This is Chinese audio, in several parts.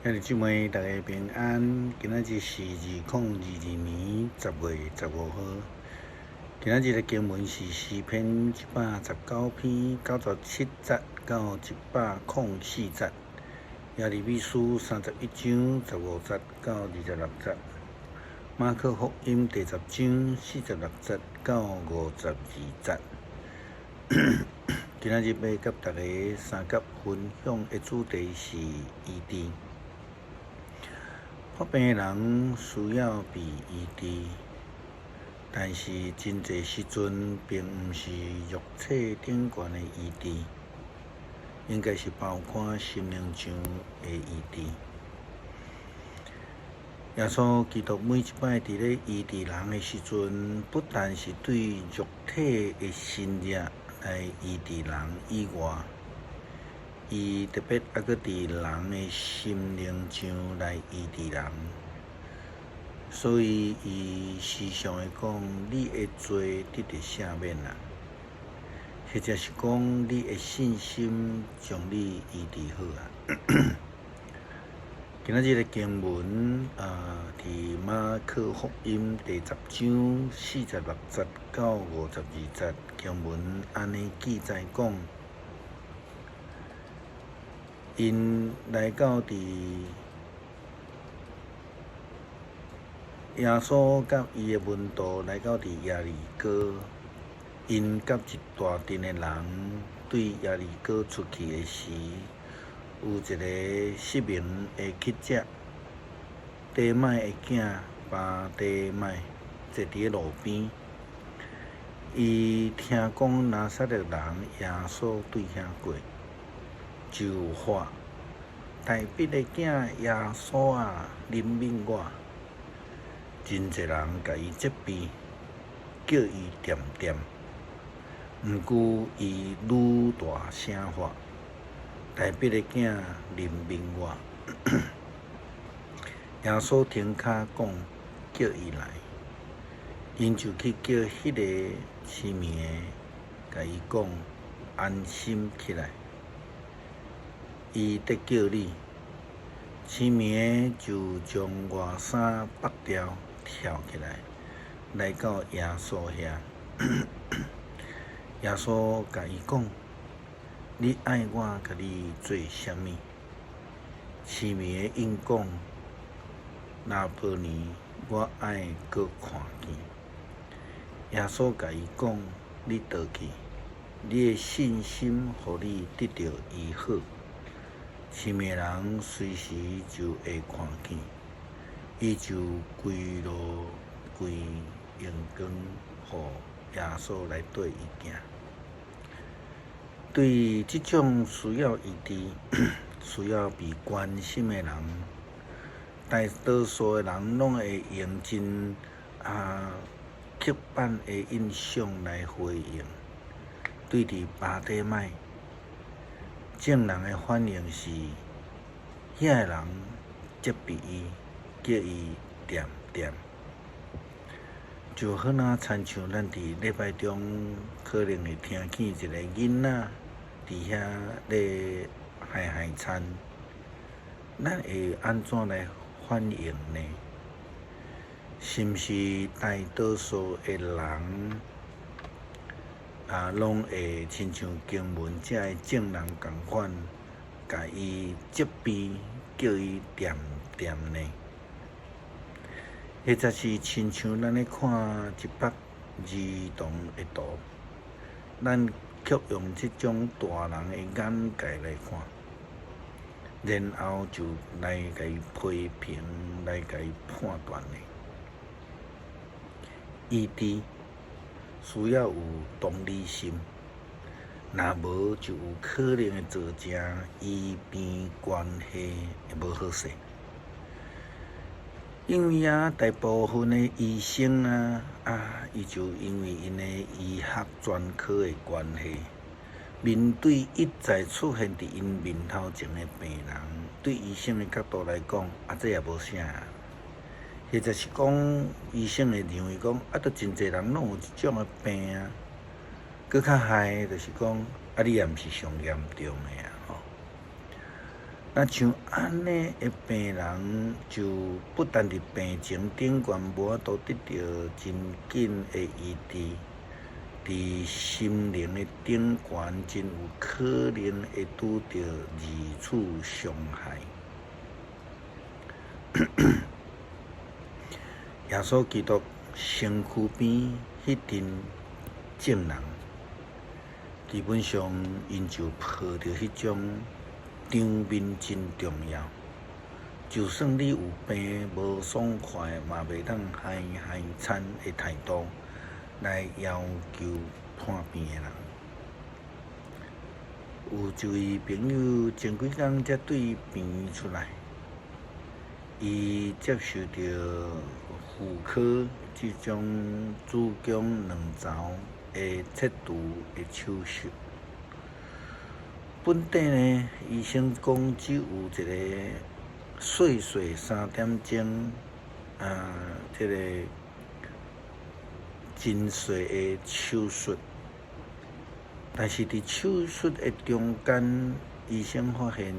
兄弟姊妹，大家平安。今仔日是2022年10月15号。今仔日的经文是诗篇119篇97节到104节，耶利米书31章15节到26节，马可福音第10章46节到52节。今仔日要甲大家三角分享的主题是医治。发病的人需要被医治，但是真侪时阵并毋是肉体顶悬的医治，应该是包括心灵上的医治。耶稣基督每一摆伫咧医治人的时阵，不但是对肉体的身热来医治人以外，伊特别还佫伫人的心灵上来医治人，所以伊时常会讲：你的罪得到赦免啦，或者是讲你的信心将你医治好啊。今仔日的经文伫马可福音第10章46节到52节，经文安尼记载讲。因来到伫耶稣甲伊的门徒来到伫耶利哥，因甲一大群的人对耶利哥出去的时，有一个失明的乞食，地麦的囝把地麦坐伫咧路边，伊听讲拿撒勒人耶稣对遐过。就话，大笔的囝耶稣啊，怜悯我！真侪人甲伊责备，叫伊恬恬。毋过伊愈大声发，大笔的囝怜悯我！耶稣停骹讲，叫伊来，因就去叫迄个失明的，甲伊讲，安心起来。伊得叫你，失明就将外衫剥掉，跳起来，来到耶稣遐。耶稣甲伊讲：你爱我甲你做啥物？失明的应讲：拉波尼，我爱搁看见。耶稣甲伊讲：你倒去，你的信心，互你得到医好。失明人随时就会看见，伊就归用光，互耶稣来对伊行。对这种需要医治、需要被关心的人，大多数的人拢会用真刻板的印象来回应。对伫巴底麦。正人的反应是，遐个人责备伊，叫伊恬恬，就好像亲像咱伫礼拜中可能会听见一个囡仔伫遐咧嗨餐，咱会安怎来反应呢？是毋是大多数的人？拢会亲像经文遮的正人共款，甲伊责备，叫伊恬恬呢？或者是亲像咱咧看一幅儿童的图，咱却用这种大人的眼界来看，然后就来甲伊批评，来甲伊判断呢？医治。需要有同理心，若无就有可能会造成医病关系会无好势。因为大部分的医生伊就因为因的医学专科的关系，面对一再出现伫因面头前的病人，对医生的角度来讲，这也无啥。或者是讲，医生会认为讲，都真侪人拢有这种的病搁较害，就是讲，你也毋是上严重的那像安尼的病人，就不但伫病情顶悬无法度得到真紧的医治，伫心灵的顶悬，真有可能会拄到二次伤害。耶稣基督身躯边迄阵证人，基本上因就抱着迄种场面真重要。就算你有病无爽快，嘛袂当嗨嗨惨的态度来要求看病的人。有一位朋友前几工才对病院出来，伊接受着妇科这种子宫卵巢的切除的手术。本地呢，医生讲只有一个细细3点钟，这个真细的手术，但是伫手术的中间，医生发现，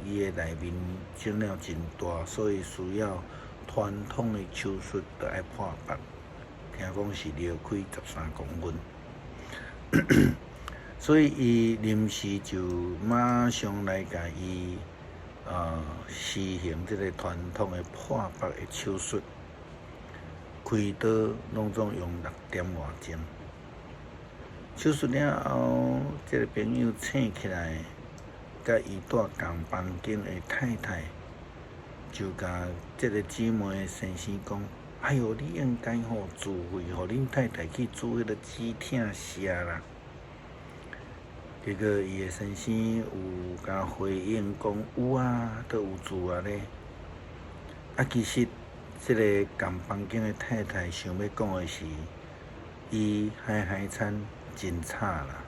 伊的内面肿了真大，所以需要传统的手术就要破腹，听讲是撩开13公分。所以伊临时就马上来甲伊实行这个传统的破腹的手术，开刀拢总用6点外钟。手术了后，这个朋友醒起来，甲伊住同房间的太太就甲这个姊妹的先生讲：“哎哟，你应该自费，互恁太太去煮迄个鸡疼食啦。”结果伊的先生有甲回应讲：“有啊，都有做啊咧。”其实这个同房间的太太想要讲的是，伊嗨嗨惨真惨啦。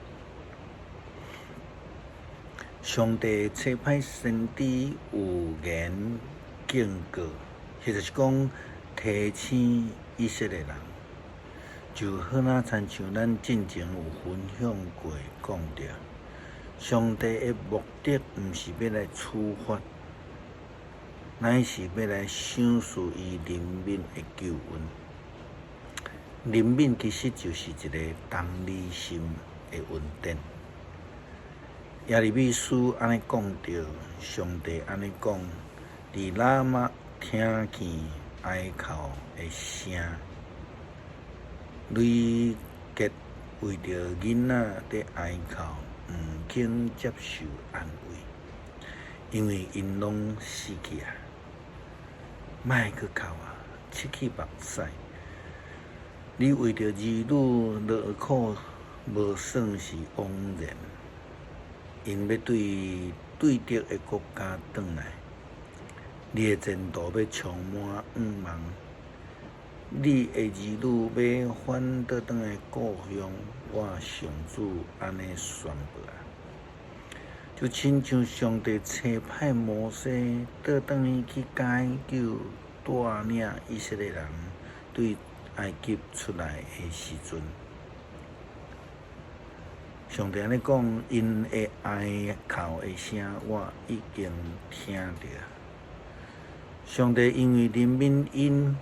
上帝差派先知有言警告，或者是讲提醒以色列人，就好像亲像咱之前有分享过讲着。上帝的目的毋是要来处罚，乃是要来赏赐伊怜悯的救恩。怜悯其实就是一个同理心的恩典。耶利米书安尼讲着，上帝安尼讲：伫拉玛听见哀哭的声，雷结为着囡仔伫哀哭。毋肯接受安慰，因为因拢死去啊！莫去哭啊，七气目屎。你为着儿女落苦，无算是枉然。因要对敌的国家转来，你的前途要充满渺茫。你的儿女要返倒转来故乡，我上主安尼宣布啊！就亲像上帝差派摩西倒转去解救带领以色列人对埃及出来的时阵，上帝安尼讲：因的哀哭的声，我已经听着。上帝因为怜悯因。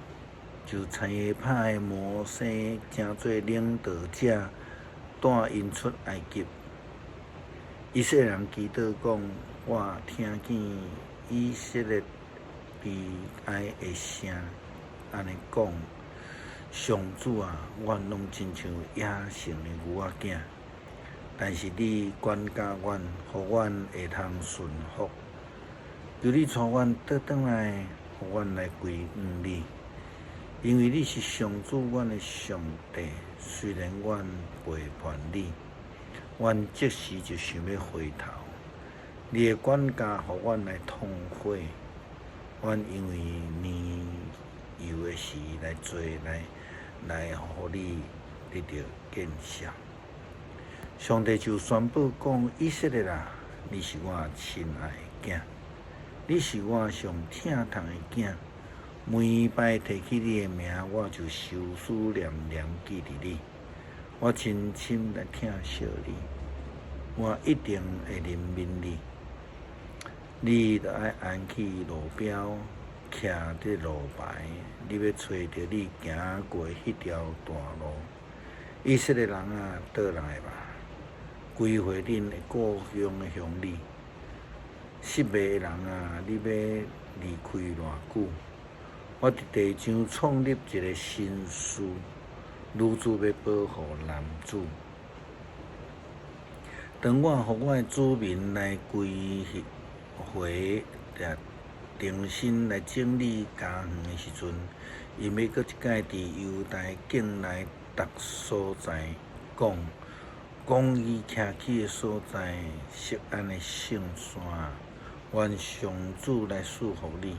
就差派摩西成做领导者，带因出埃及。以色列人祈祷讲：“我听见以色列悲哀的声，安尼讲，上主啊，阮拢亲像野生的牛仔囝，但是你管教阮，互阮会通顺服。求你带阮倒转来，互阮来归顺你。”因为你是上主，阮的上帝。虽然阮背叛你，阮即时就想要回头。你的管教，互阮来痛悔。阮因为年幼的事来做，来互你得到见效。上帝就宣布讲：以色列啊，你是我亲爱的囝，你是我上疼痛的囝。每摆提起你的名，我就修思念念记伫你。我真心来疼惜你，我一定会怜悯你。你着爱按去路标，徛伫路牌，你要找着你行过迄条大路。以色列人啊，倒来吧，归回恁的故乡的乡里。失迷的人啊，你要离开偌久？我伫地上创立一个新事，女子要保护男子。当我互我的子民来归回重新来整理家园的时阵，因要搁一届伫犹太境内逐所在讲，伊徛起的所在，锡安的圣山，愿上主来赐福你。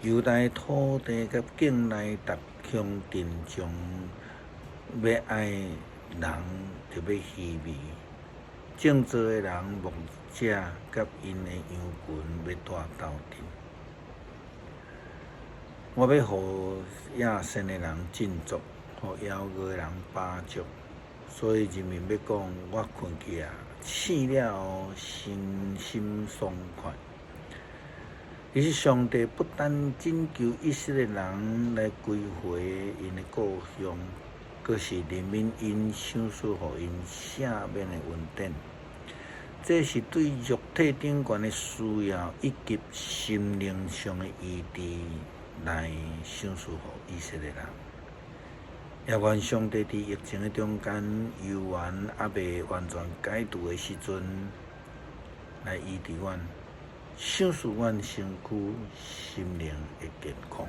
犹太土地甲境内逐乡镇中，要爱人就要虚伪。正直的人、牧者甲因的羊群要带斗阵。我要互亚善的人振作，互妖恶的人巴足。所以人民要讲，我困起啊，醒了后身心爽快。其实上帝不但拯救以色列人来归回因的故乡，阁是怜悯因，赏赐互因赦免的恩典。这是对肉体顶悬的需要，以及心灵上的医治来赏赐互以色列人。也愿上帝伫疫情的中间，犹原还未完全解除的时阵，来医治阮，赏赐阮身躯心灵的健康。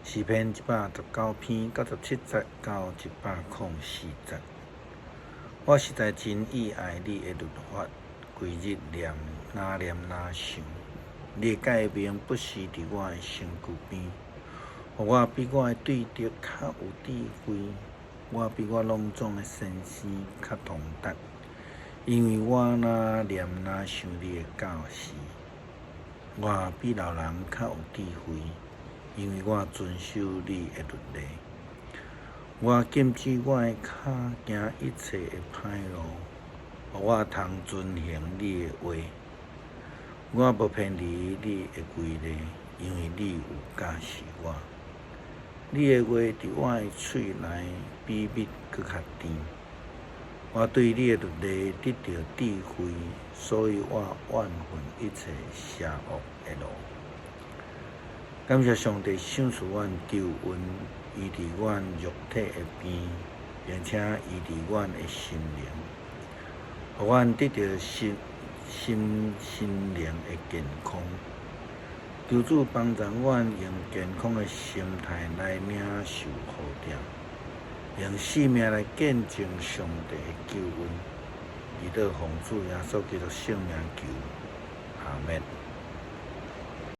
诗篇119篇97节到104节。我实在真意爱你的律法，规日念哪想。你的诫命不时伫我的身躯边，互我比我的对敌较有智慧，我比我拢总的先生较通达。因为我哪念哪想你的教示，我比老人较有智慧，因为我遵守你的律例。我禁止我的脚行一切的歹路，互我通遵行你的话。我无偏离你的规例，因为你有教示我。你的话伫我的嘴内，比蜜搁较甜。我对你的律例得到智慧，所以我怨恨一切邪恶的路。感谢上帝赏赐阮救恩，医治阮肉体的病，并且医治阮的心灵，互阮得到心灵的健康。求主帮助阮用健康的心态来领受好定，用生命来见证上帝的救恩。以祷奉主耶稣基督圣名求，阿们。